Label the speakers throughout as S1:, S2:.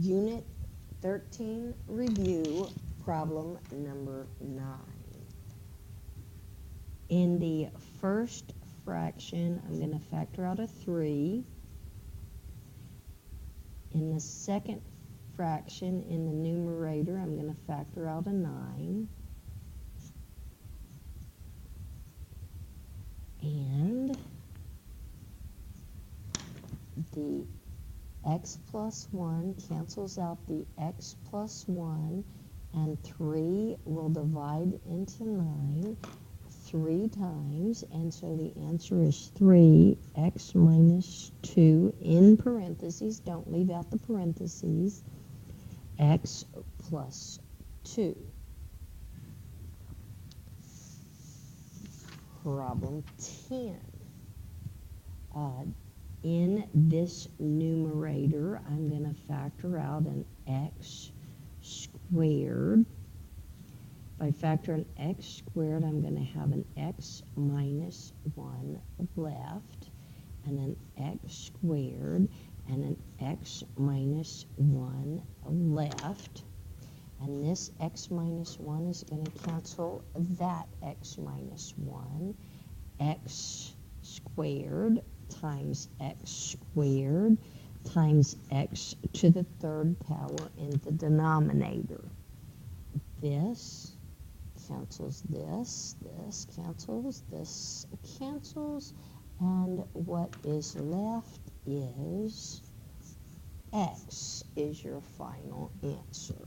S1: Unit 13 review, problem number 9. In the first fraction, I'm going to factor out a 3. In the second fraction, in the numerator, I'm going to factor out a 9. And the x plus 1 cancels out the x plus 1, and 3 will divide into 9 3 times, and so the answer is 3x minus 2 in parentheses. Don't leave out the parentheses. X plus 2. Problem 10. In this numerator, I'm going to factor out an x squared. If I factor an x squared, I'm going to have an x minus 1 left, and an x squared, and an x minus 1 left. And this x minus 1 is going to cancel that x minus 1. X squared times x squared times x to the third power in the denominator. This cancels this cancels, and what is left is x is your final answer.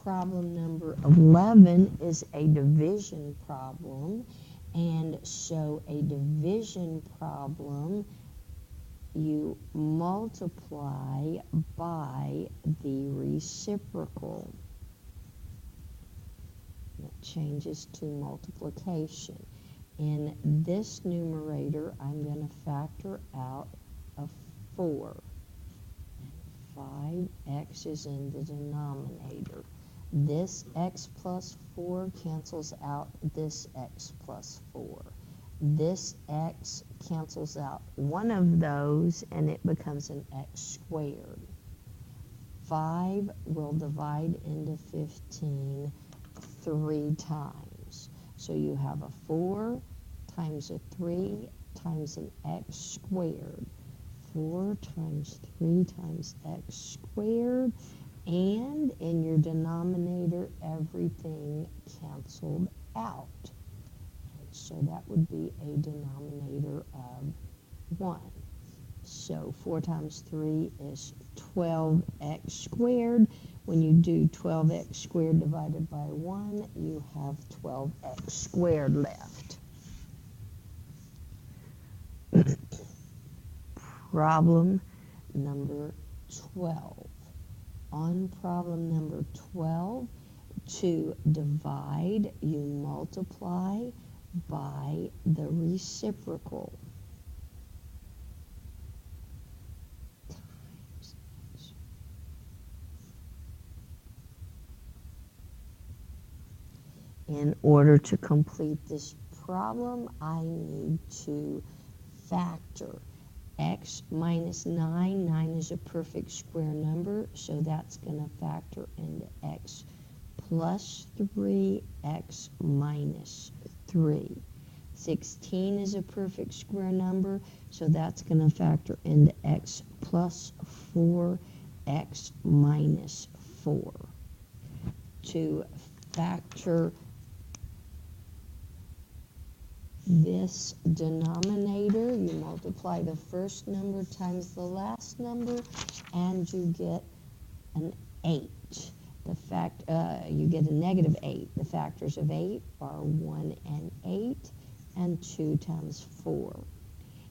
S1: Problem number 11 is a division problem, and so a division problem, you multiply by the reciprocal. It changes to multiplication. In this numerator, I'm going to factor out a 4. 5x is in the denominator. This x plus 4 cancels out this x plus 4. This x cancels out one of those, and it becomes an x squared. 5 will divide into 15 3 times. So you have a 4 times a 3 times an x squared. 4 times 3 times x squared, and in your denominator, everything canceled out. So that would be a denominator of 1. So 4 times 3 is 12x squared. When you do 12x squared divided by 1, you have 12x squared left. Problem number 12. On problem number 12, to divide, you multiply by the reciprocal. In order to complete this problem, I need to factor x minus 9. 9 is a perfect square number, so that's going to factor into x plus 3, x minus 3. 16 is a perfect square number, so that's going to factor into x plus 4, x minus 4. To factor this denominator, you multiply the first number times the last number, and you get an 8. You get a negative 8. The factors of 8 are 1 and 8, and 2 times 4.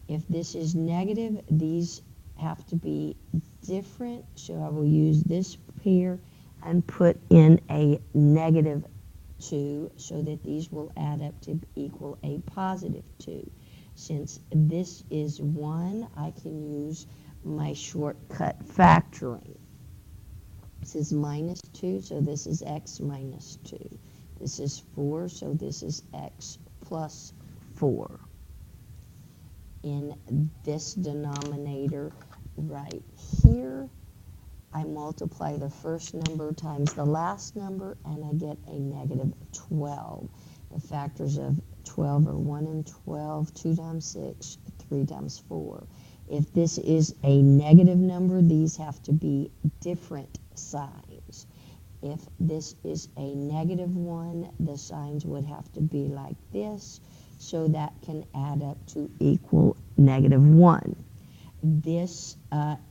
S1: If this is negative, these have to be different, so I will use this pair and put in a negative 2 so that these will add up to equal a positive 2. Since this is 1, I can use my shortcut factoring. This is minus 2, so this is x minus 2. This is 4, so this is x plus 4. in this denominator right here, I multiply the first number times the last number, and I get a negative 12. The factors of 12 are 1 and 12, 2 times 6, 3 times 4. If this is a negative number, these have to be different signs. If this is a negative 1, the signs would have to be like this, so that can add up to equal negative 1. This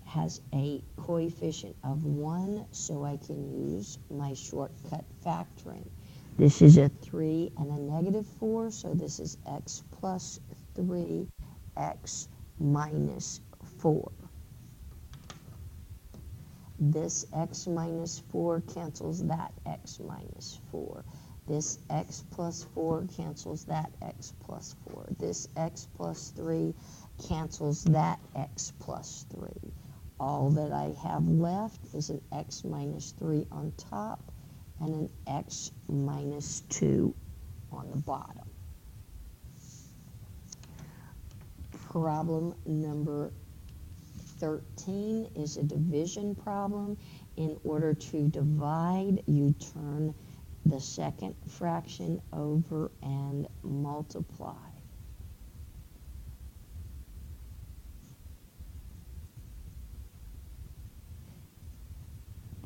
S1: has a coefficient of 1, so I can use my shortcut factoring. This is a 3 and a negative 4, so this is x plus 3, x minus 4. This x minus 4 cancels that x minus 4. This x plus 4 cancels that x plus 4. This x plus 3 cancels that x plus 3. All that I have left is an x minus 3 on top and an x minus 2 on the bottom. Problem number 13 is a division problem. In order to divide, you turn the second fraction over and multiply.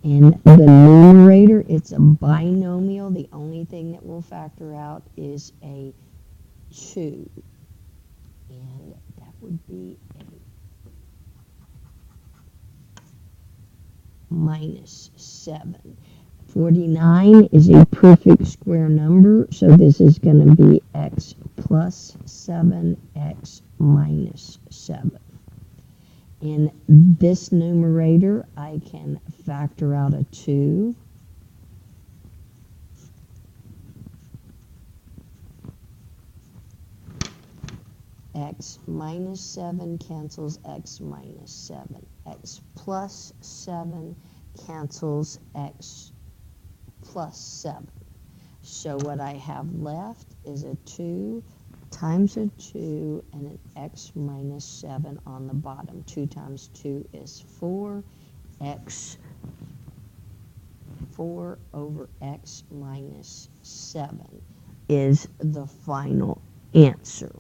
S1: In the numerator, it's a binomial. The only thing that will factor out is a 2. And that would be a minus 7. 49 is a perfect square number, so this is going to be x plus 7, x minus 7. In this numerator, I can factor out a 2. X minus 7 cancels x minus 7. X plus 7 cancels x plus 7. So what I have left is a 2 times a 2 and an x minus 7 on the bottom. 2 times 2 is 4. X 4 over x minus 7 is the final answer.